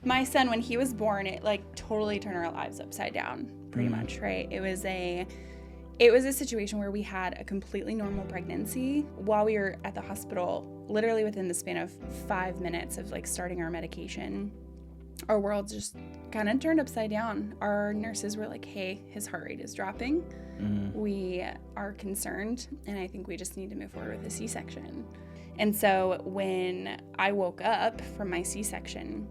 My son, when he was born, it like totally turned our lives upside down, pretty much, right? It was a situation where we had a completely normal pregnancy while we were at the hospital, literally within the span of 5 minutes of like starting our medication. Our world just kind of turned upside down. Our nurses were like, hey, his heart rate is dropping. We are concerned, and I think we just need to move forward with a C-section. And so when I woke up from my C-section,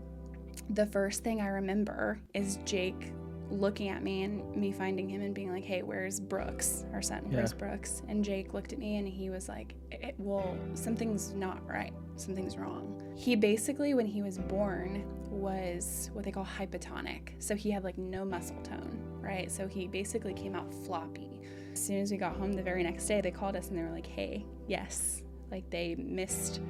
the first thing I remember is Jake looking at me and me finding him and being like, hey, where's Brooks, our son? Where's Brooks? And Jake looked at me and he was like, well, something's not right. Something's wrong. He basically, when he was born, was what they call hypotonic. So he had like no muscle tone, right? So he basically came out floppy. As soon as we got home the very next day, they called us and they were like, hey, yes, like they missed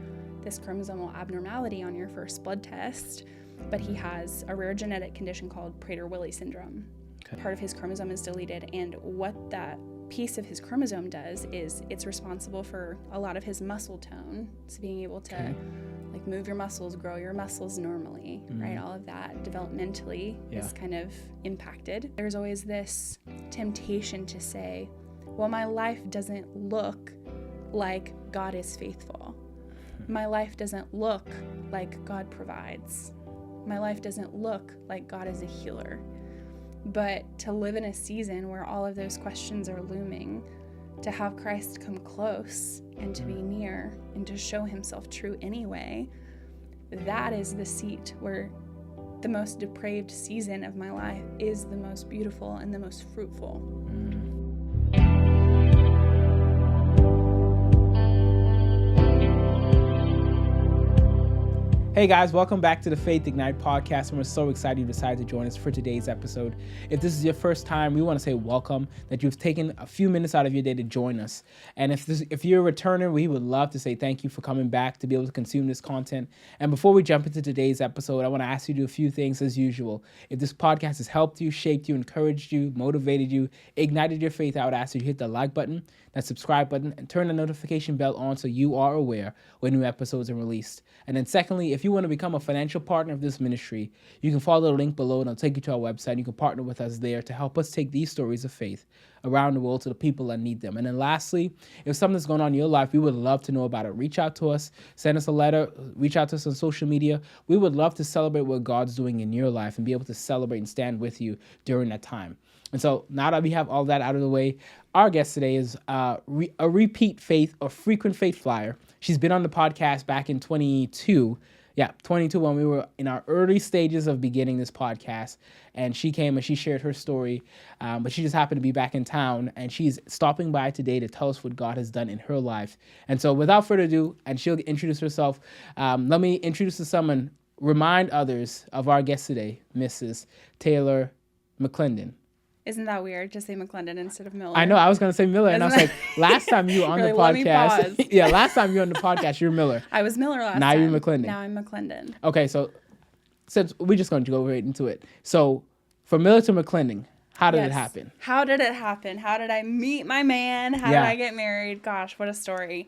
this chromosomal abnormality on your first blood test, but he has a rare genetic condition called Prader Willi Syndrome. Okay. Part of his chromosome is deleted, and what that piece of his chromosome does is it's responsible for a lot of his muscle tone, so being able to like move your muscles, grow your muscles normally, right? All of that developmentally is kind of impacted. There's always this temptation to say, well, my life doesn't look like God is faithful. My life doesn't look like God provides. My life doesn't look like God is a healer. But to live in a season where all of those questions are looming, to have Christ come close and to be near and to show himself true anyway, that is the seat where the most depraved season of my life is the most beautiful and the most fruitful. Hey guys, welcome back to the Faith Ignite podcast, and we're so excited you decided to join us for today's episode. If this is your first time, we want to say welcome, that you've taken a few minutes out of your day to join us. And if you're a returner, we would love to say thank you for coming back to be able to consume this content. And before we jump into today's episode, I want to ask you to do a few things as usual. If this podcast has helped you, shaped you, encouraged you, motivated you, ignited your faith, I would ask you to hit the like button, that subscribe button, and turn the notification bell on so you are aware when new episodes are released. And then secondly, if you want to become a financial partner of this ministry, you can follow the link below and it'll take you to our website. You can partner with us there to help us take these stories of faith around the world to the people that need them. And then lastly, if something's going on in your life, we would love to know about it. Reach out to us, send us a letter, reach out to us on social media. We would love to celebrate what God's doing in your life and be able to celebrate and stand with you during that time. And so now that we have all that out of the way, our guest today is a repeat faith or frequent faith flyer. She's been on the podcast back in 22 when we were in our early stages of beginning this podcast. And she came and she shared her story, but she just happened to be back in town, and she's stopping by today to tell us what God has done in her life. And so without further ado, and she'll introduce herself, let me introduce to someone, remind others of our guest today, Mrs. Taylor McClendon. Isn't that weird to say McClendon instead of Miller? I know, I was going to say Miller, and I was like, last time you were on the podcast. Last time you were on the podcast, you were Miller. I was Miller last time. Now you're McClendon. Now I'm McClendon. Okay, so since we're just going to go right into it. So from Miller to McClendon, how did it happen? How did it happen? How did I meet my man? How did I get married? Gosh, what a story.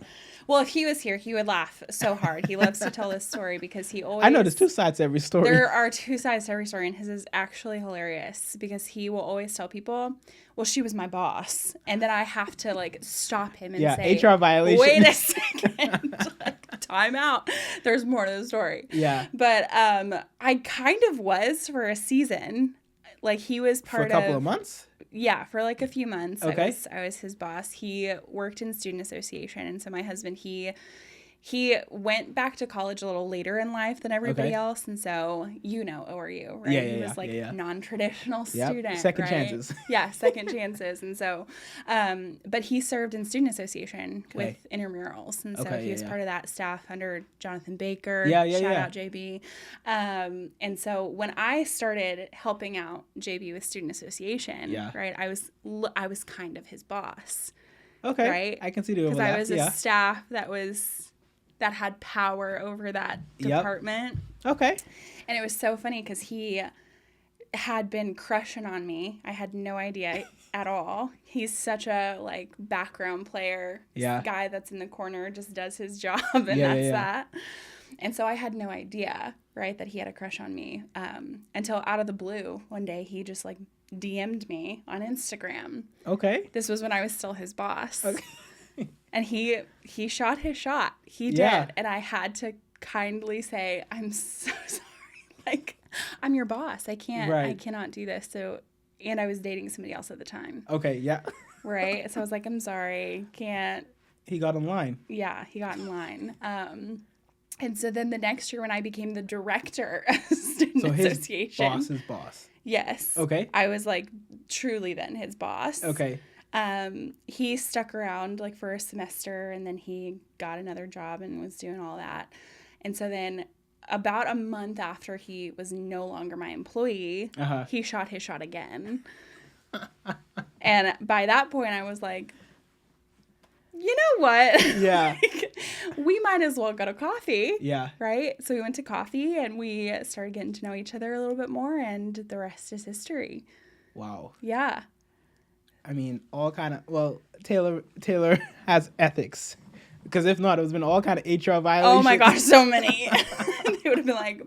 Well, if he was here, he would laugh so hard. He loves to tell this story because he always... I know there's two sides to every story. There are two sides to every story, and his is actually hilarious because he will always tell people, well, she was my boss. And then I have to, like, stop him and say... HR violation. Wait a second. Like, time out. There's more to the story. Yeah. But I kind of was for a season. Like, he was part of... For a couple of months? Yeah, for like a few months. Okay. I was his boss. He worked in student association. And so my husband, he went back to college a little later in life than everybody else. And so, ORU, right? He was non-traditional student. Second chances. Yeah, second chances. And so, but he served in student association with intramurals. And so he was part of that staff under Jonathan Baker. Shout out JB. And so when I started helping out JB with student association, right, I was kind of his boss. Okay. Right? I can see the overlap. Because I was a staff that had power over that department. Okay. And it was so funny because he had been crushing on me. I had no idea at all. He's such a background player. Guy that's in the corner just does his job and that's that. And so I had no idea, right, that he had a crush on me until out of the blue one day he just like DM'd me on Instagram. Okay. This was when I was still his boss. Okay. And he shot his shot. He Yeah. did. And I had to kindly say, I'm so sorry. Like, I'm your boss. I cannot do this. So, and I was dating somebody else at the time. Okay, yeah. Right? So I was like, I'm sorry. Can't. He got in line. Yeah, he got in line. And so then the next year when I became the director of Student Association. So his boss's boss. Yes. Okay. I was like truly then his boss. Okay. He stuck around like for a semester and then he got another job and was doing all that. And so then about a month after he was no longer my employee, he shot his shot again. And by that point I was like, you know what? Yeah. Like, we might as well go to coffee. Yeah. Right? So we went to coffee and we started getting to know each other a little bit more and the rest is history. Wow. Yeah. I mean, all kind of, well, Taylor has ethics. Because if not, it was been all kind of HR violations. Oh my gosh, so many. They would have been like,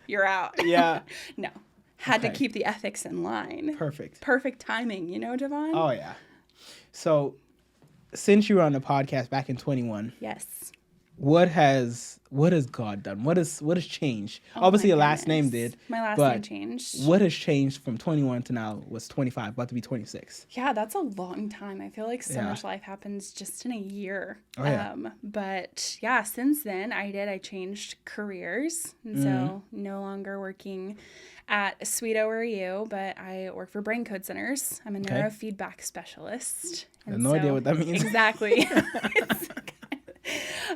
you're out. Yeah. No. Had to keep the ethics in line. Perfect. Perfect timing, you know, Devon? Oh, yeah. So, since you were on the podcast back in 21, Yes. what has God done? What has changed? Oh Obviously, my your last name goodness. did. My last but name changed. What has changed from 21 to now was 25, about to be 26? Yeah, that's a long time. I feel like so Yeah. much life happens just in a year. Oh, yeah. But yeah, since then I changed careers. And so no longer working at Sweet ORU, but I work for Brain Code Centers. I'm a neurofeedback specialist. I have no idea what that means. Exactly.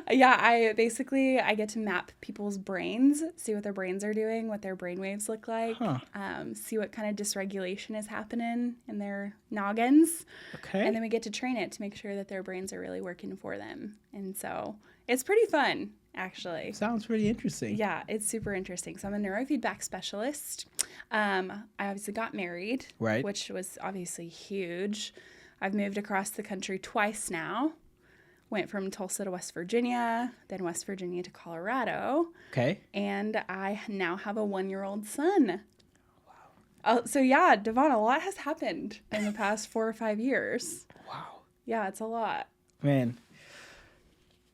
Yeah, I get to map people's brains, see what their brains are doing, what their brain waves look like, see what kind of dysregulation is happening in their noggins. Okay. And then we get to train it to make sure that their brains are really working for them. And so it's pretty fun, actually. Sounds pretty interesting. Yeah, it's super interesting. So I'm a neurofeedback specialist. I obviously got married, Right. which was obviously huge. I've moved across the country twice now. Went from Tulsa to West Virginia, then West Virginia to Colorado. Okay. And I now have a 1-year-old son. Wow. So yeah, Devon, a lot has happened in the past 4 or 5 years. Wow. Yeah, it's a lot. Man,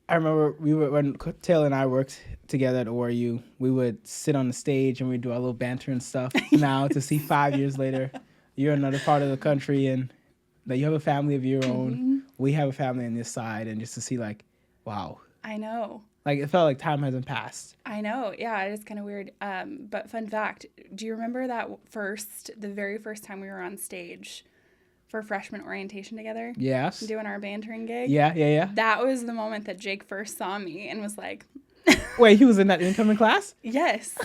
I remember when Taylor and I worked together at ORU, we would sit on the stage and we'd do our little banter and stuff. Now to see 5 years later, you're in another part of the country and that you have a family of your own. We have a family on this side, and just to see like, wow. I know. Like it felt like time hasn't passed. I know. Yeah, it is kind of weird. But fun fact, do you remember the very first time we were on stage for freshman orientation together? Yes. Doing our bantering gig? Yeah. That was the moment that Jake first saw me and was like... Wait, he was in that incoming class? Yes.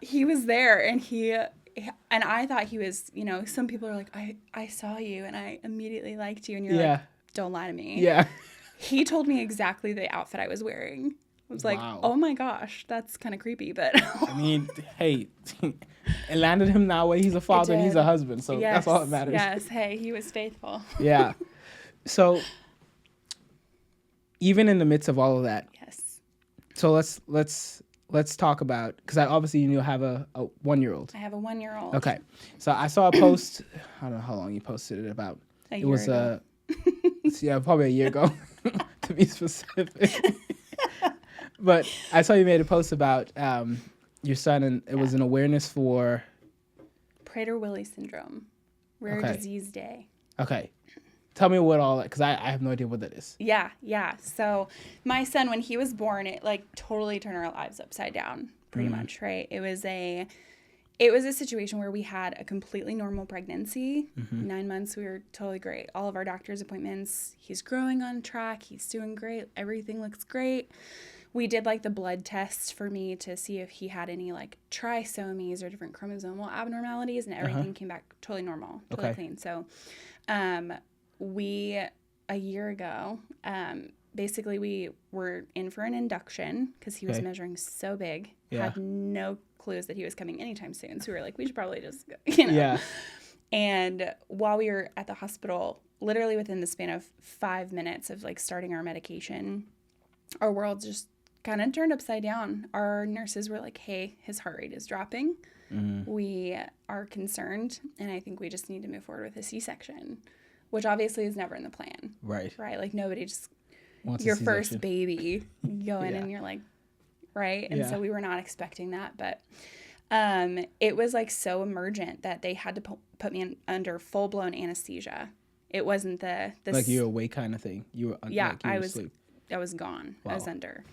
He was there, and I thought he was, you know, some people are like, I saw you and I immediately liked you. And you're like, don't lie to me. Yeah. He told me exactly the outfit I was wearing. I was like, oh my gosh, that's kind of creepy. But I mean, hey, it landed him that way. He's a father and he's a husband. So that's all that matters. Yes. Hey, he was faithful. Yeah. So even in the midst of all of that. Yes. So let's talk about, because obviously you have a 1-year-old. I have a 1-year-old. Okay. So I saw a post, I don't know how long you posted it about. A year ago. Yeah, probably a year ago, to be specific. But I saw you made a post about your son, and it was an awareness for... Prader Willi Syndrome. Rare Disease Day. Okay. Tell me what all that, because I have no idea what that is. Yeah. So my son, when he was born, it like totally turned our lives upside down, pretty much, right? It was a situation where we had a completely normal pregnancy. 9 months, we were totally great. All of our doctor's appointments, he's growing on track. He's doing great. Everything looks great. We did like the blood test for me to see if he had any like trisomies or different chromosomal abnormalities, and everything came back totally normal, totally clean. So, a year ago, basically we were in for an induction because he was measuring so big, had no clues that he was coming anytime soon. So we were like, we should probably just go, you know. Yeah. And while we were at the hospital, literally within the span of 5 minutes of like starting our medication, our world just kind of turned upside down. Our nurses were like, hey, his heart rate is dropping. We are concerned, and I think we just need to move forward with a C-section, which obviously is never in the plan. Right. Like, nobody just wants your first baby go in and you're like, right? And Yeah. so we were not expecting that, but it was like so emergent that they had to put me under full-blown anesthesia. It wasn't the like you're awake kind of thing. You were I was gone. Wow. I was under.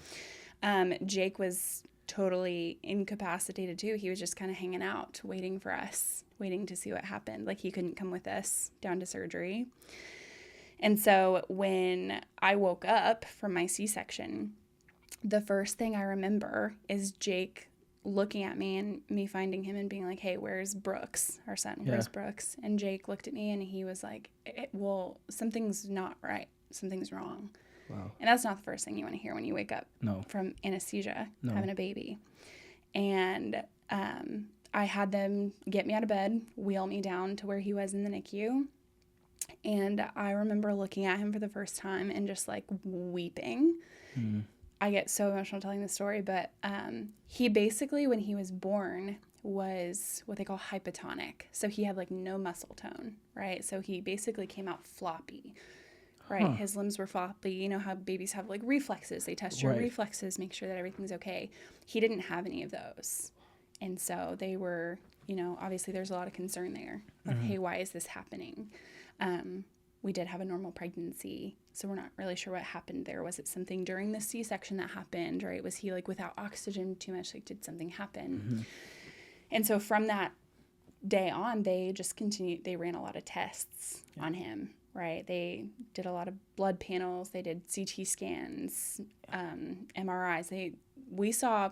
Jake was totally incapacitated too. He was just kind of hanging out, waiting for us, waiting to see what happened. Like, he couldn't come with us down to surgery. And so when I woke up from my C-section, the first thing I remember is Jake looking at me and me finding him and being like, hey, where's Brooks, our son? Where's Brooks? And Jake looked at me and he was like, well, something's not right. Something's wrong. Wow. And that's not the first thing you want to hear when you wake up from anesthesia, having a baby. And I had them get me out of bed, wheel me down to where he was in the NICU. And I remember looking at him for the first time and just like weeping. I get so emotional telling this story, but he basically, when he was born, was what they call hypotonic. So he had like no muscle tone, right? So he basically came out floppy. Right. His limbs were floppy. You know how babies have like reflexes. They test your reflexes, make sure that everything's okay. He didn't have any of those. And so they were, you know, obviously there's a lot of concern there. Like, hey, why is this happening? We did have a normal pregnancy, so we're not really sure what happened there. Was it something during the C-section that happened, right? Was he like without oxygen too much? Like, did something happen? And so from that day on, they just continued. They ran a lot of tests on him. Right. They did a lot of blood panels. They did CT scans, MRIs. We saw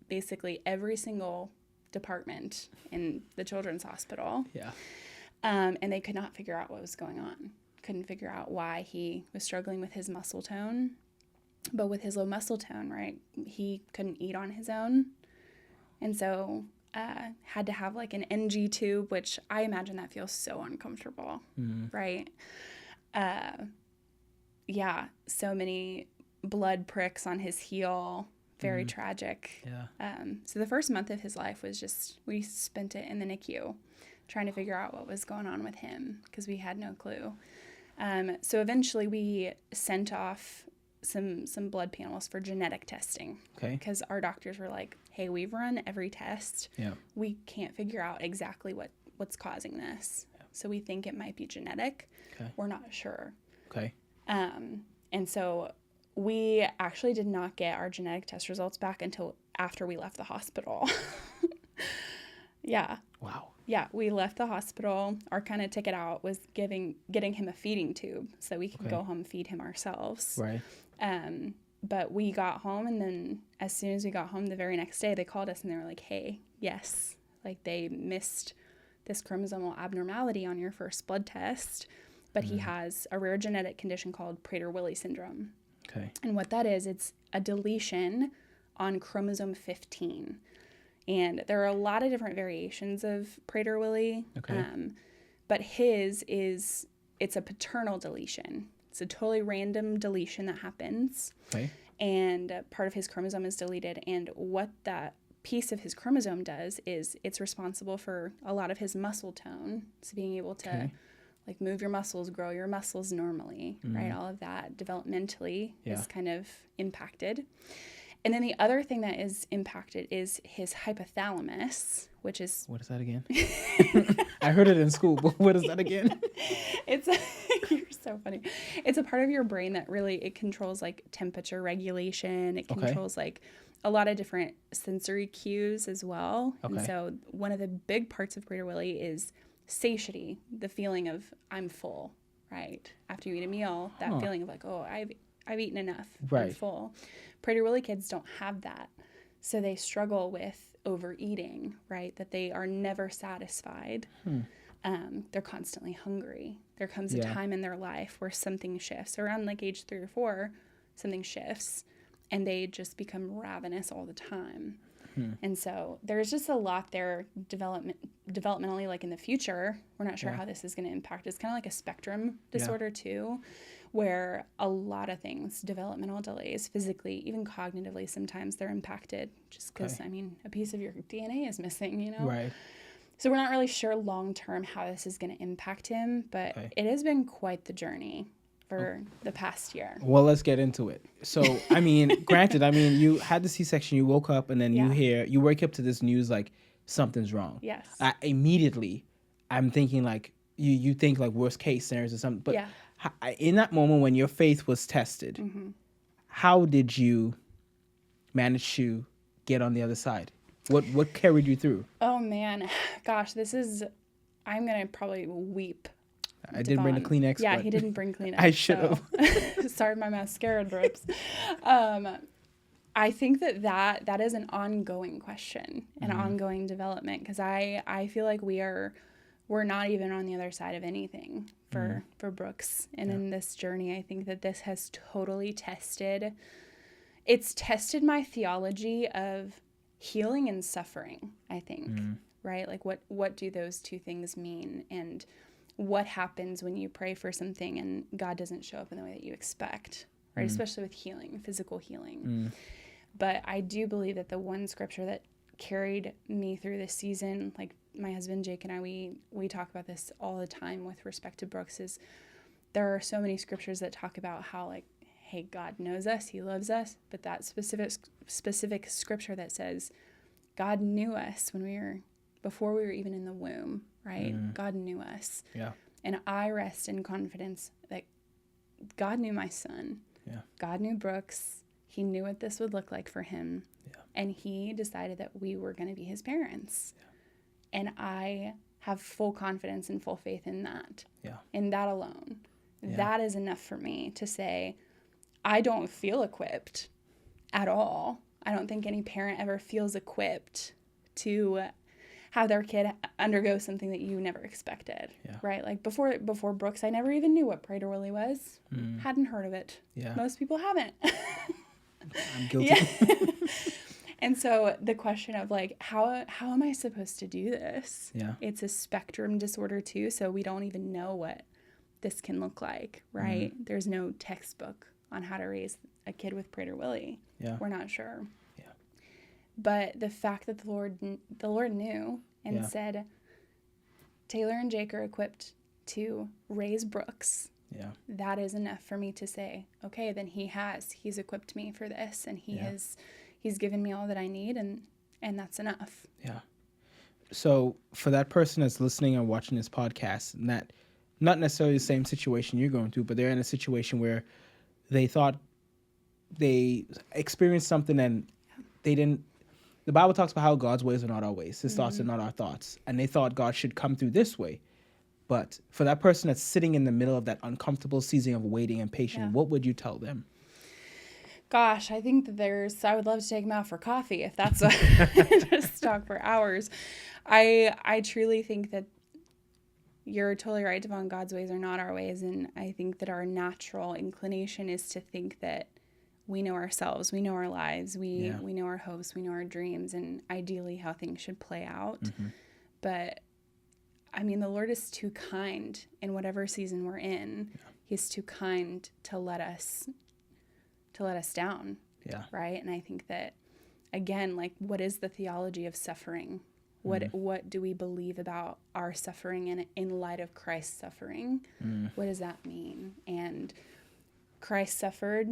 basically every single department in the children's hospital. Yeah. And they could not figure out what was going on. Couldn't figure out why he was struggling with his muscle tone. But with his low muscle tone, right, he couldn't eat on his own. And so had to have like an NG tube, which I imagine that feels so uncomfortable, right? Yeah, so many blood pricks on his heel, very tragic. Yeah. So the first month of his life was just, we spent it in the NICU trying to figure out what was going on with him because we had no clue. So eventually we sent off some blood panels for genetic testing. Okay. Because our doctors were like, hey, we've run every test. Yeah. We can't figure out exactly what's causing this. Yeah. So we think it might be genetic. Okay. We're not sure. Okay. And so we actually did not get our genetic test results back until after we left the hospital. Yeah. Wow. Yeah, we left the hospital. Our kind of ticket out was getting him a feeding tube so we could go home and feed him ourselves. Right. But we got home, and then as soon as we got home the very next day, they called us and they were like, hey, yes, like they missed this chromosomal abnormality on your first blood test, but he has a rare genetic condition called Prader Willi Syndrome. Okay. And what that is, it's a deletion on chromosome 15. And there are a lot of different variations of Prader Willi. Okay. But it's a paternal deletion. It's a totally random deletion that happens. Okay. And part of his chromosome is deleted. And what that piece of his chromosome does is it's responsible for a lot of his muscle tone. So being able to like move your muscles, grow your muscles normally, right? All of that developmentally is kind of impacted. And then the other thing that is impacted is his hypothalamus, which is... What is that again? I heard it in school, but what is that again? You're so funny. It's a part of your brain that really, it controls like temperature regulation. It controls like a lot of different sensory cues as well. Okay. And so one of the big parts of Prader Willi is satiety, the feeling of I'm full, right? After you eat a meal, that feeling of like, oh, I've eaten enough. Right. I'm full. Prader Willi kids don't have that. So they struggle with overeating, right? That they are never satisfied. They're constantly hungry. There comes a time in their life where something shifts. Around like age 3 or 4, something shifts and they just become ravenous all the time. And so there's just a lot there developmentally, like in the future. We're not sure how this is going to impact. It's kind of like a spectrum disorder too, where a lot of things, developmental delays, physically, even cognitively, sometimes they're impacted just because, Okay. I mean, a piece of your DNA is missing, you know? Right. So we're not really sure long term how this is going to impact him, but Okay. it has been quite the journey for the past year. Well, let's get into it. So, I mean, granted, I mean, you had the C-section, you woke up, and then Yeah. you wake up to this news like something's wrong. Yes. Immediately, I'm thinking like you think like worst case scenarios or something. But Yeah. in that moment when your faith was tested, Mm-hmm. how did you manage to get on the other side? What carried you through? Oh man, gosh, I'm going to probably weep. I didn't bring the Kleenex. Yeah, but he didn't bring Kleenex. I should have. So. Sorry, my mascara drips. I think that is an ongoing question, an ongoing development, because I feel like we're not even on the other side of anything for Brooks. And in this journey, I think that this has totally tested my theology of healing and suffering, I think, right? Like what do those two things mean? And what happens when you pray for something and God doesn't show up in the way that you expect, right? Especially with healing, physical healing. But I do believe that the one scripture that carried me through this season, like my husband Jake and I, we talk about this all the time with respect to Brooks, is there are so many scriptures that talk about how, like, hey, God knows us, he loves us, but that specific scripture that says God knew us before we were even in the womb, right? God knew us. Yeah. And I rest in confidence that God knew my son. Yeah. God knew Brooks. He knew what this would look like for him. Yeah. And he decided that we were going to be his parents. Yeah. And I have full confidence and full faith in that. Yeah. In that alone. Yeah. That is enough for me to say, I don't feel equipped at all. I don't think any parent ever feels equipped to have their kid undergo something that you never expected, right? Like before Brooks, I never even knew what Prader Willi was. Hadn't heard of it. Yeah. Most people haven't. I'm guilty. Yeah. And so the question of like, how am I supposed to do this? Yeah. It's a spectrum disorder too, so we don't even know what this can look like, right? There's no textbook on how to raise a kid with Prader Willi. Yeah. We're not sure. Yeah. But the fact that the Lord knew and said, Taylor and Jake are equipped to raise Brooks. Yeah. That is enough for me to say, okay, then he's equipped me for this, and he's given me all that I need, and that's enough. Yeah. So for that person that's listening and watching this podcast, and that not necessarily the same situation you're going through, but they're in a situation where they thought they experienced something and they didn't. The Bible talks about how God's ways are not our ways. His thoughts are not our thoughts. And they thought God should come through this way. But for that person that's sitting in the middle of that uncomfortable season of waiting and patience, what would you tell them? Gosh, I think that I would love to take them out for coffee if that's just talk for hours. I truly think that you're totally right, Devon. God's ways are not our ways. And I think that our natural inclination is to think that we know ourselves, we know our lives, we know our hopes, we know our dreams, and ideally how things should play out. But I mean, the Lord is too kind in whatever season we're in. He's too kind to let us down. Yeah. Right. And I think that, again, like, what is the theology of suffering? What do we believe about our suffering in light of Christ's suffering? What does that mean? And Christ suffered,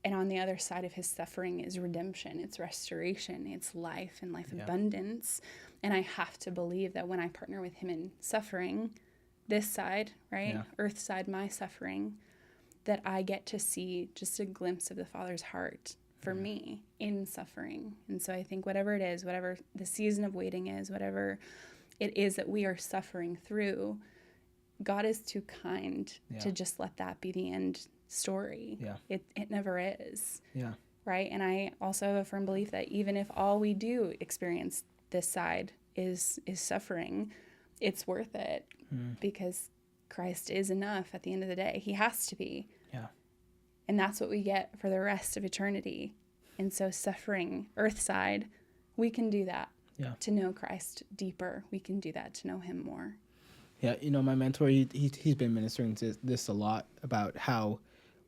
and on the other side of his suffering is redemption, it's restoration, it's life and life abundance. And I have to believe that when I partner with him in suffering, this side, right, earth side, my suffering, that I get to see just a glimpse of the Father's heart for me in suffering. And so I think whatever it is, whatever the season of waiting is, whatever it is that we are suffering through, God is too kind to just let that be the end story. It never is. Right? And I also have a firm belief that even if all we do experience this side is suffering, it's worth it because Christ is enough at the end of the day. He has to be. And that's what we get for the rest of eternity. And so suffering, earth side, we can do that to know Christ deeper. We can do that to know him more. Yeah, you know, my mentor, he's been ministering to this a lot about how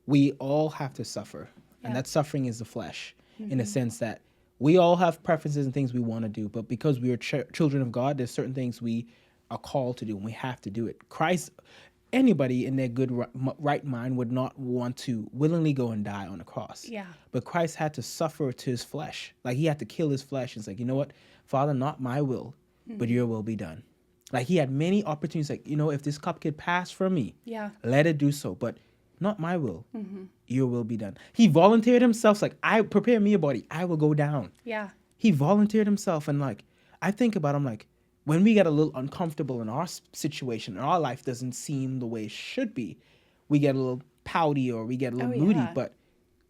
we all have to suffer. And Yeah. that suffering is the flesh, in a sense that we all have preferences and things we want to do. But because we are children of God, there's certain things we are called to do, and we have to do it. Christ, anybody in their good right mind would not want to willingly go and die on a cross. Yeah. But Christ had to suffer to his flesh. Like, he had to kill his flesh. It's like, you know what? Father, not my will, but your will be done. Like, he had many opportunities. Like, you know, if this cup could pass from me, Yeah. let it do so. But not my will, your will be done. He volunteered himself. Like, I prepare me a body, I will go down. Yeah. He volunteered himself. And like, I think about him, like, when we get a little uncomfortable in our situation, and our life doesn't seem the way it should be, we get a little pouty or we get a little moody. Yeah. But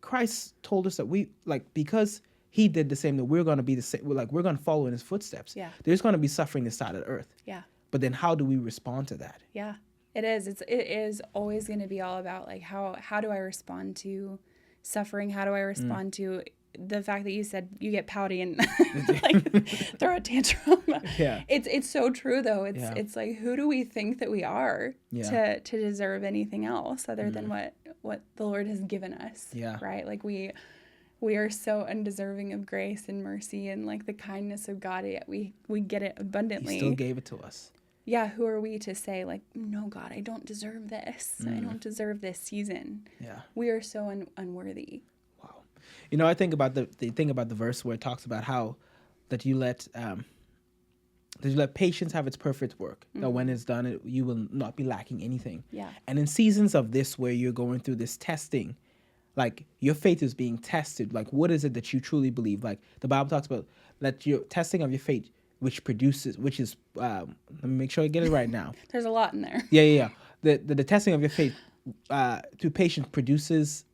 Christ told us that we, like, because he did the same, that we're going to be the same. We're going to follow in his footsteps. Yeah. There's going to be suffering this side of the earth. Yeah. But then how do we respond to that? Yeah. It is always going to be all about, like, how do I respond to suffering? How do I respond to the fact that you said you get pouty and like throw a tantrum? Yeah. It's so true though. It's like, who do we think that we are to deserve anything else other than what the Lord has given us? Yeah. Right? Like, we are so undeserving of grace and mercy and like the kindness of God, yet we get it abundantly. He still gave it to us. Yeah, who are we to say, like, no, God, I don't deserve this. I don't deserve this season. Yeah. We are so unworthy. Wow. You know, I think about the thing about the verse where it talks about how that you let patience have its perfect work. That when it's done, you will not be lacking anything. Yeah. And in seasons of this where you're going through this testing, like, your faith is being tested. Like, what is it that you truly believe? Like, the Bible talks about that your testing of your faith, which is let me make sure I get it right now. There's a lot in there. Yeah. The testing of your faith through patience produces.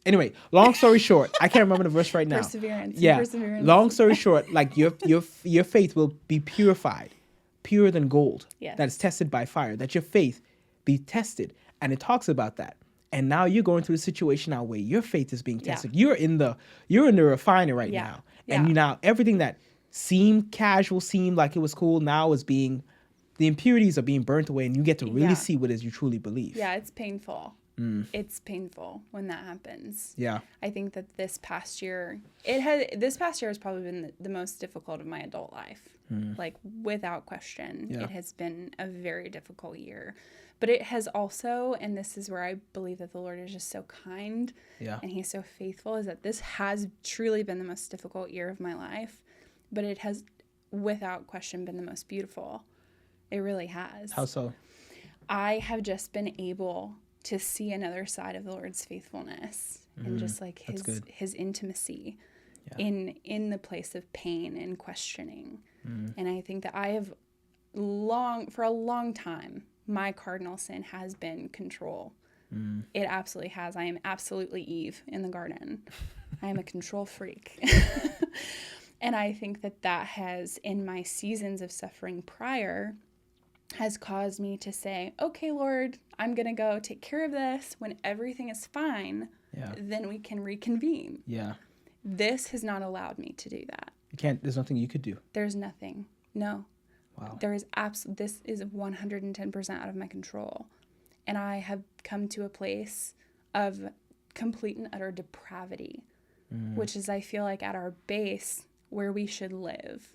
Anyway, long story short, I can't remember the verse right now. Perseverance. Yeah. Perseverance. Long story short, like, your faith will be purified, purer than gold. Yes. That is tested by fire. That your faith be tested, and it talks about that. And now you're going through a situation now where your faith is being tested. Yeah. You're in the refiner right now, and Yeah. now everything that seemed casual, seemed like it was cool, now is being, the impurities are being burnt away, and you get to really see what it is you truly believe. Yeah, it's painful. It's painful when that happens. Yeah. I think that this past year has probably been the most difficult of my adult life. Like, without question. Yeah. It has been a very difficult year. But it has also, and this is where I believe that the Lord is just so kind and he's so faithful, is that this has truly been the most difficult year of my life. But it has, without question, been the most beautiful. It really has. How so? I have just been able to see another side of the Lord's faithfulness and just like his intimacy in the place of pain and questioning. And I think that I have for a long time, my cardinal sin has been control. It absolutely has. I am absolutely Eve in the garden. I am a control freak. And I think that has, in my seasons of suffering prior, has caused me to say, okay, Lord, I'm going to go take care of this. When everything is fine, then we can reconvene. Yeah. This has not allowed me to do that. There's nothing you could do. There's nothing. No. Wow. This is 110% out of my control. And I have come to a place of complete and utter depravity, which is, I feel like, at our base where we should live,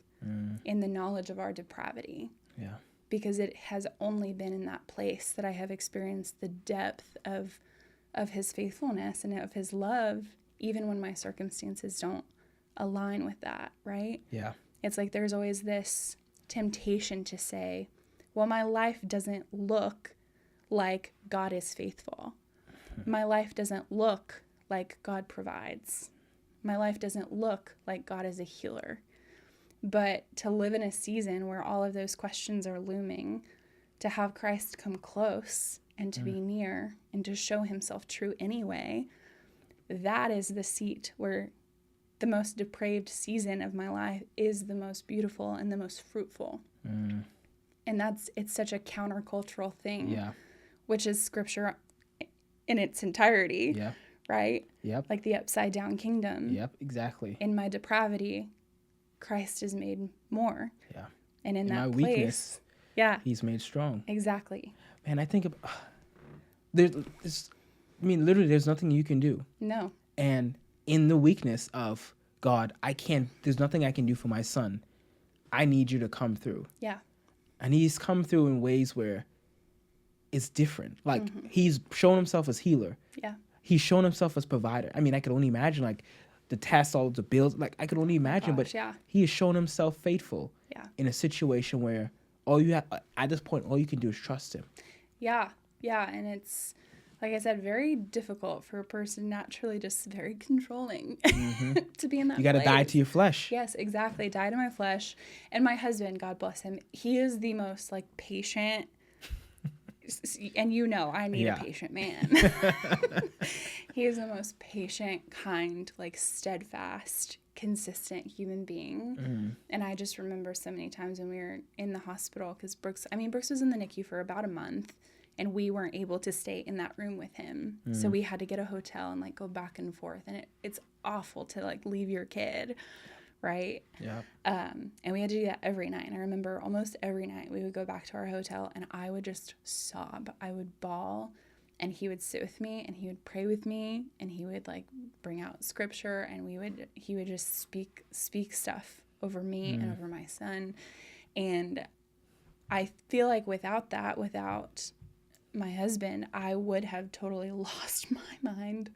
in the knowledge of our depravity. Yeah. Because it has only been in that place that I have experienced the depth of his faithfulness and of his love, even when my circumstances don't align with that, right? Yeah. It's like there's always this temptation to say, well, my life doesn't look like God is faithful. My life doesn't look like God provides. My life doesn't look like God is a healer. But to live in a season where all of those questions are looming, to have Christ come close and to be near and to show himself true anyway, that is the seat where the most depraved season of my life is the most beautiful and the most fruitful. And it's such a countercultural thing, which is scripture in its entirety, right? Yep. Like the upside down kingdom. Yep, exactly. In my depravity, Christ is made more. Yeah. And in that my place, weakness, he's made strong. Exactly. Man, I think about I mean, literally, there's nothing you can do. No. And in the weakness of God, there's nothing I can do for my son. I need you to come through. Yeah. And he's come through in ways where it's different. Like, he's shown himself as healer. Yeah. He's shown himself as provider. I mean, I could only imagine, like, the tests, all the bills. Like, I could only imagine. But he has shown himself faithful in a situation where at this point, all you can do is trust him. Yeah. Yeah. And it's, like I said, very difficult for a person naturally just very controlling to be in that You got to place. die to your flesh. Yes, exactly. Die to my flesh. And my husband, God bless him, he is the most like patient. And I need a patient man. He is the most patient, kind, like steadfast, consistent human being. And I just remember so many times when we were in the hospital, because Brooks was in the NICU for about a month. And we weren't able to stay in that room with him. So we had to get a hotel and like go back and forth. And it's awful to like leave your kid, right? Yeah. And we had to do that every night. And I remember almost every night we would go back to our hotel and I would just sob. I would bawl and he would sit with me and he would pray with me and he would like bring out scripture and he would just speak stuff over me and over my son. And I feel like without my husband, I would have totally lost my mind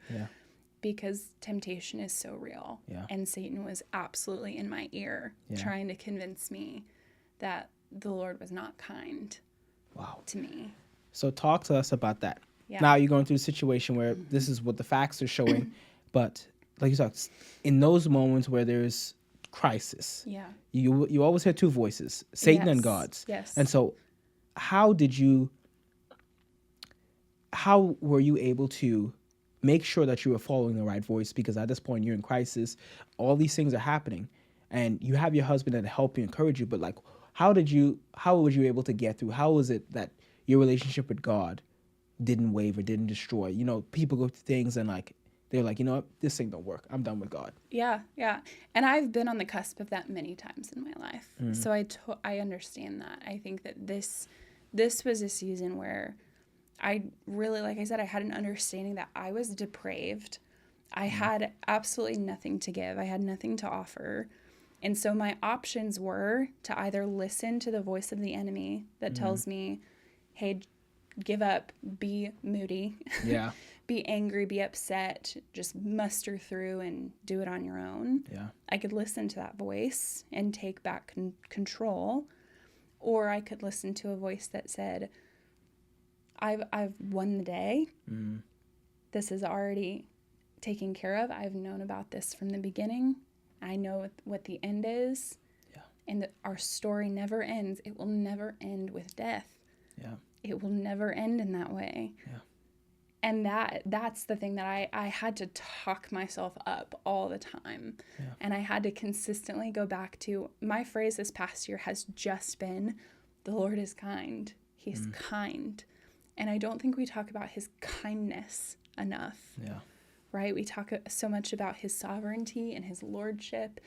because temptation is so real. Yeah. And Satan was absolutely in my ear trying to convince me that the Lord was not kind to me. So talk to us about that. Yeah. Now you're going through a situation where this is what the facts are showing, but like you talked, in those moments where there's crisis, you always hear two voices, Satan and God's. Yes. And so how were you able to make sure that you were following the right voice? Because at this point you're in crisis, all these things are happening and you have your husband that help you, encourage you, but like, how were you able to get through? How was it that your relationship with God didn't waver, didn't destroy? People go through things and like, they're like, you know what, this thing don't work. I'm done with God. Yeah. Yeah. And I've been on the cusp of that many times in my life. So I understand that. I think that this was a season where I really, like I said, I had an understanding that I was depraved. I had absolutely nothing to give. I had nothing to offer. And so my options were to either listen to the voice of the enemy that tells me, hey, give up, be moody, be angry, be upset, just muster through and do it on your own. Yeah. I could listen to that voice and take back control, or I could listen to a voice that said, I've won the day. This is already taken care of. I've known about this from the beginning. I know what the end is. Yeah. And that our story never ends. It will never end with death. Yeah. It will never end in that way. Yeah. And that's the thing that I had to talk myself up all the time. Yeah. And I had to consistently go back to, my phrase this past year has just been, the Lord is kind. He's kind. And I don't think we talk about his kindness enough. Yeah. Right? We talk so much about his sovereignty and his lordship.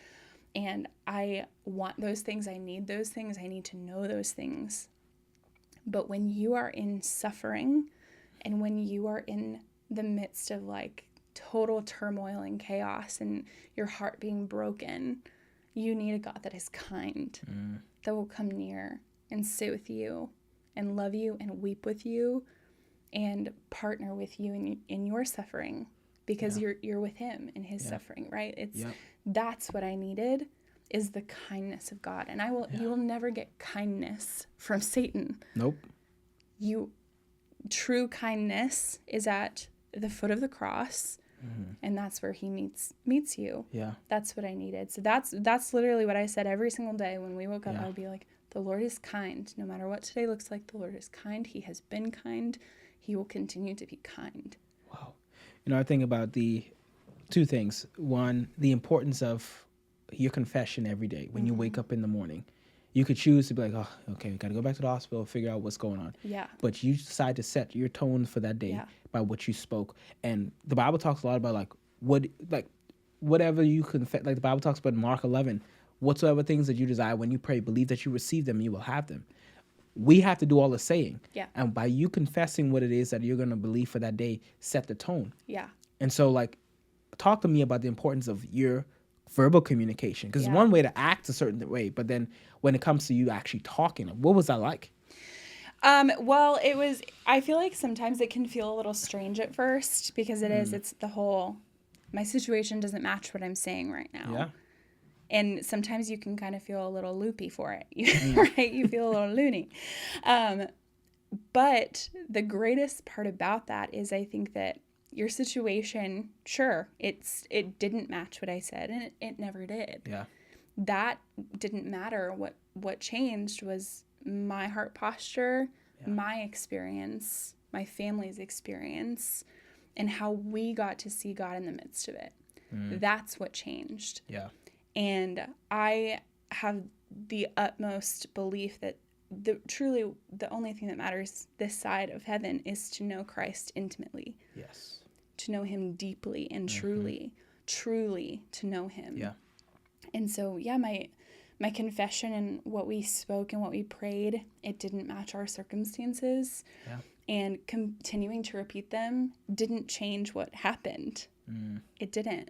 And I want those things. I need those things. I need to know those things. But when you are in suffering and when you are in the midst of like total turmoil and chaos and your heart being broken, you need a God that is kind, that will come near and sit with you and love you and weep with you and partner with you in your suffering, because you're with him in his suffering, right? That's what I needed, is the kindness of God. And you will never get kindness from Satan. Nope. True kindness is at the foot of the cross, and that's where he meets you. Yeah. That's what I needed. So that's literally what I said every single day when we woke up. I would be like, the Lord is kind. No matter what today looks like, the Lord is kind. He has been kind. He will continue to be kind. Wow. I think about the two things. One, the importance of your confession every day. When you wake up in the morning, you could choose to be like, oh, okay, we got to go back to the hospital, figure out what's going on. Yeah. But you decide to set your tone for that day by what you spoke. And the Bible talks a lot about whatever you confess. Like the Bible talks about in Mark 11, whatsoever things that you desire when you pray, believe that you receive them, you will have them. We have to do all the saying. Yeah. And by you confessing what it is that you're going to believe for that day, set the tone. Yeah. And so, like, talk to me about the importance of your verbal communication. Because Yeah. it's one way to act a certain way, but then when it comes to you actually talking, what was that like? Well, I feel like sometimes it can feel a little strange at first because it's the whole, my situation doesn't match what I'm saying right now. Yeah. And sometimes you can kind of feel a little loopy for it, right? You feel a little loony. But the greatest part about that is I think that your situation, sure, it didn't match what I said, and it never did. Yeah. That didn't matter. What changed was my heart posture, my experience, my family's experience, and how we got to see God in the midst of it. That's what changed. Yeah. And I have the utmost belief that truly the only thing that matters this side of heaven is to know Christ intimately. Yes. To know him deeply and truly to know him. Yeah. And so, yeah, my confession and what we spoke and what we prayed, it didn't match our circumstances. Yeah. And continuing to repeat them didn't change what happened. It didn't.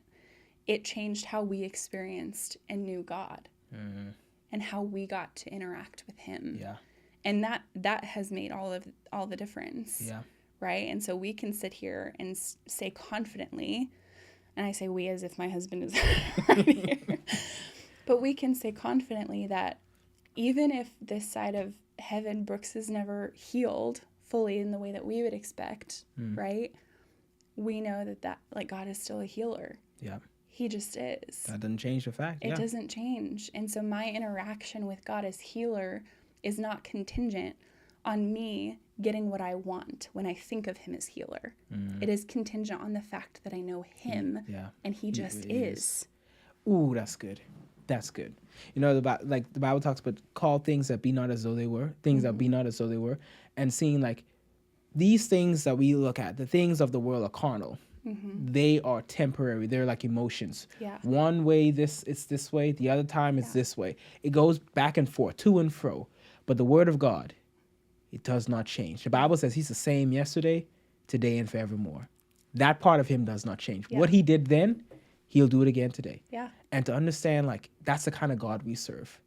It changed how we experienced and knew God and how we got to interact with him. Yeah. And that has made all the difference. Yeah. Right? And so we can sit here and say confidently, and I say we as if my husband is right here, but we can say confidently that even if this side of heaven, Brooks is never healed fully in the way that we would expect, right? We know that like God is still a healer. Yeah. He just is. That doesn't change the fact. It doesn't change. And so my interaction with God as healer is not contingent on me getting what I want when I think of him as healer. It is contingent on the fact that I know him and he just is. Ooh, that's good. That's good. You know, the Bible talks about call things that be not as though they were, things that be not as though they were, and seeing like these things that we look at, the things of the world are carnal. They are temporary. They're like emotions. Yeah. One way it's this way, the other time it's this way. It goes back and forth, to and fro. But the word of God, it does not change. The Bible says he's the same yesterday, today, and forevermore. That part of him does not change. Yeah. What he did then, he'll do it again today. Yeah. And to understand, like, that's the kind of God we serve.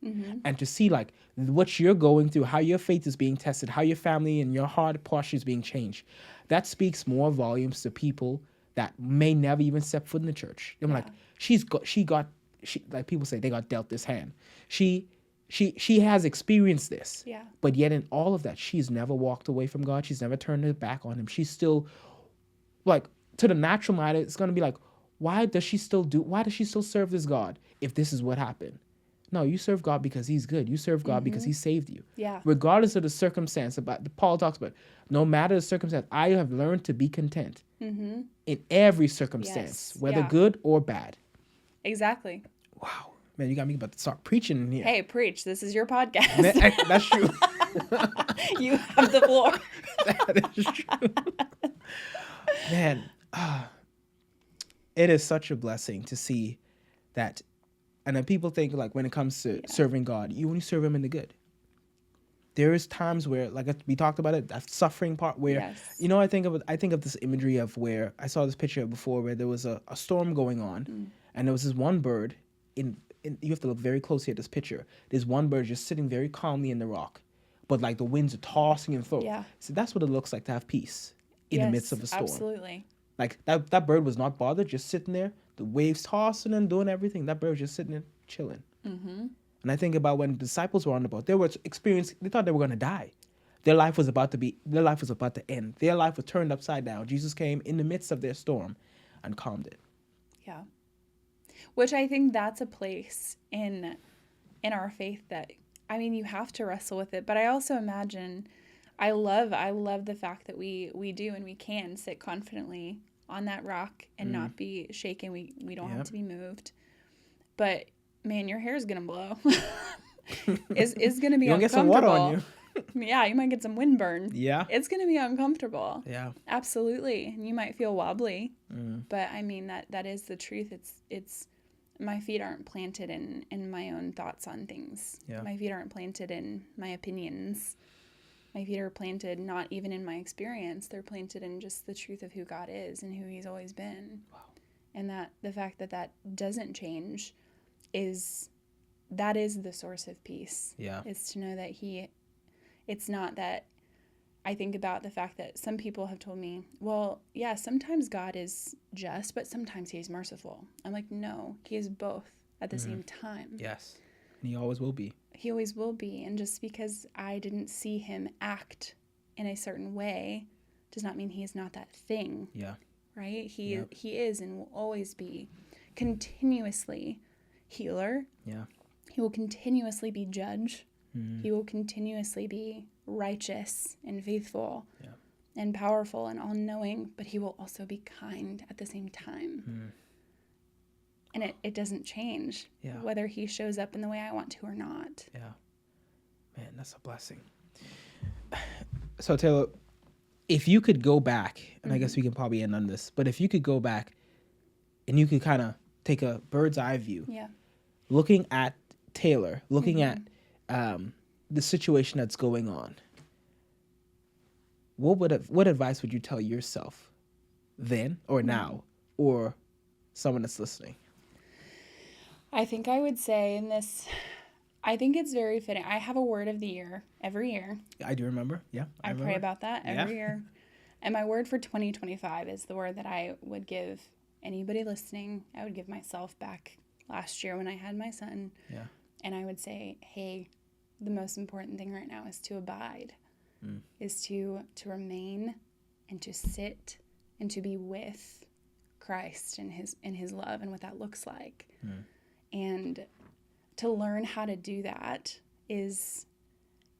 And to see, like, what you're going through, how your faith is being tested, how your family and your heart posture is being changed, that speaks more volumes to people that may never even step foot in the church. I'm like, she like people say, they got dealt this hand. She has experienced this. Yeah. But yet in all of that, she's never walked away from God. She's never turned her back on him. She's still, like, to the natural mind, it's going to be like, why does she still serve this God if this is what happened? No, you serve God because he's good. You serve God because he saved you. Yeah. Regardless of the circumstance, Paul talks about, no matter the circumstance, I have learned to be content in every circumstance, whether good or bad. Exactly. Wow. Man, you got me about to start preaching in here. Hey, preach. This is your podcast. Man, that's true. You have the floor. That is true. Man, it is such a blessing to see that. And then people think, like, when it comes to serving God, you only serve him in the good. There is times where, like we talked about it, that suffering part where, you know, I think of this imagery of where I saw this picture before where there was a storm going on and there was this one bird in you have to look very closely at this picture. There's one bird just sitting very calmly in the rock, but like the winds are tossing and throwing. Yeah. So that's what it looks like to have peace in the midst of a storm. Absolutely. Like that bird was not bothered, just sitting there, the waves tossing and doing everything. That bird was just sitting there chilling. And I think about when the disciples were on the boat, they thought they were going to die. Their life was about to end. Their life was turned upside down. Jesus came in the midst of their storm and calmed it. Yeah. Which I think that's a place in our faith that, I mean, you have to wrestle with it. But I also imagine, I love the fact that we do and we can sit confidently on that rock and not be shaken. We don't have to be moved. But man, your hair is gonna blow. is gonna be uncomfortable. Get some water on you. Yeah, you might get some windburn. Yeah. It's gonna be uncomfortable. Yeah. Absolutely. And you might feel wobbly. But I mean that is the truth. It's my feet aren't planted in my own thoughts on things. Yeah. My feet aren't planted in my opinions. My feet are planted not even in my experience. They're planted in just the truth of who God is and who he's always been. Wow. And that the fact that that doesn't change is the source of peace. Yeah. Is to know that it's not that. I think about the fact that some people have told me, well, yeah, sometimes God is just, but sometimes he's merciful. I'm like, no, he is both at the same time. Yes. And he always will be. He always will be. And just because I didn't see him act in a certain way does not mean he is not that thing. Yeah. Right? He is and will always be continuously healer. Yeah. He will continuously be judge. He will continuously be righteous and faithful and powerful and all-knowing, but he will also be kind at the same time. And it doesn't change whether he shows up in the way I want to or not. Yeah. Man, that's a blessing. So, Taylor, if you could go back, and I guess we can probably end on this, but if you could go back and you could kind of take a bird's eye view, looking at Taylor, looking at the situation that's going on, what advice would you tell yourself then or now or someone that's listening? I think I would say in this, I think it's very fitting. I have a word of the year every year. I do remember. Yeah. I pray about that every year. And my word for 2025 is the word that I would give anybody listening. I would give myself back last year when I had my son. Yeah. And I would say, hey, the most important thing right now is to abide, is to remain and to sit and to be with Christ and his love and what that looks like. And to learn how to do that is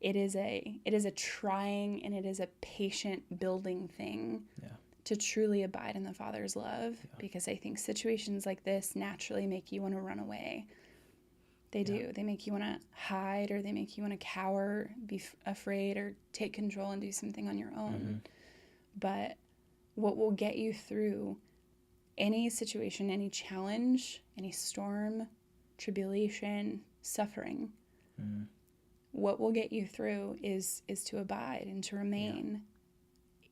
a trying and it is a patient building thing to truly abide in the Father's love, because I think situations like this naturally make you want to run away. They do. They make you want to hide, or they make you want to cower, be afraid, or take control and do something on your own. But what will get you through any situation, any challenge, any storm, tribulation, suffering, what will get you through is to abide and to remain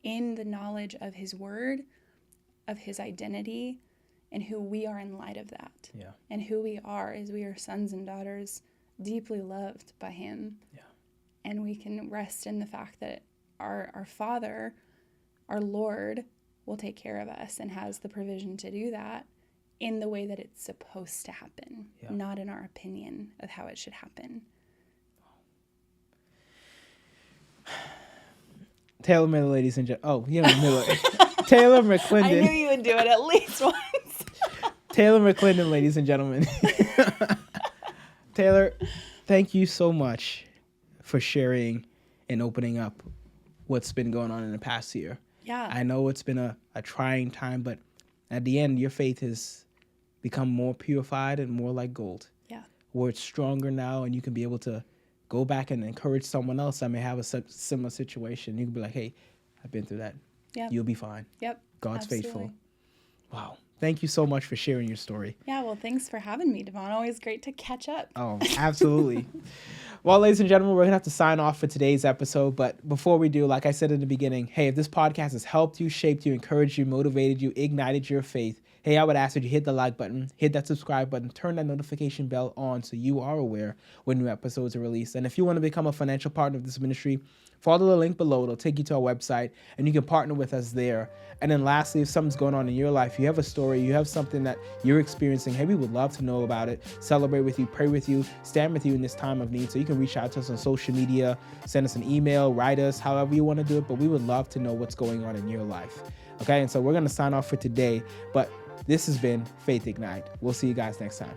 in the knowledge of his word, of his identity, and who we are in light of that. And who we are is we are sons and daughters deeply loved by him. And we can rest in the fact that our Father, our Lord, will take care of us and has the provision to do that in the way that it's supposed to happen, not in our opinion of how it should happen. Taylor Miller, ladies and gentlemen. Oh, Miller. Taylor McClendon. I knew you would do it at least once. Taylor McClendon, ladies and gentlemen. Taylor, thank you so much for sharing and opening up what's been going on in the past year. I know it's been a trying time, but at the end, your faith has become more purified and more like gold. Where it's stronger now, and you can be able to go back and encourage someone else that may have a similar situation. You can be like, hey, I've been through that. You'll be fine. God's faithful. Wow. Thank you so much for sharing your story. Well, thanks for having me, Devon. Always great to catch up. Oh, absolutely. Well, ladies and gentlemen, we're going to have to sign off for today's episode. But before we do, like I said in the beginning, hey, if this podcast has helped you, shaped you, encouraged you, motivated you, ignited your faith, hey, I would ask that you hit the like button, hit that subscribe button, turn that notification bell on so you are aware when new episodes are released. And if you want to become a financial partner of this ministry, follow the link below. It'll take you to our website, and you can partner with us there. And then lastly, if something's going on in your life, you have a story, you have something that you're experiencing, hey, we would love to know about it, celebrate with you, pray with you, stand with you in this time of need. So you can reach out to us on social media, send us an email, write us, however you want to do it. But we would love to know what's going on in your life. Okay, and so we're going to sign off for today. But this has been Faith Ignite. We'll see you guys next time.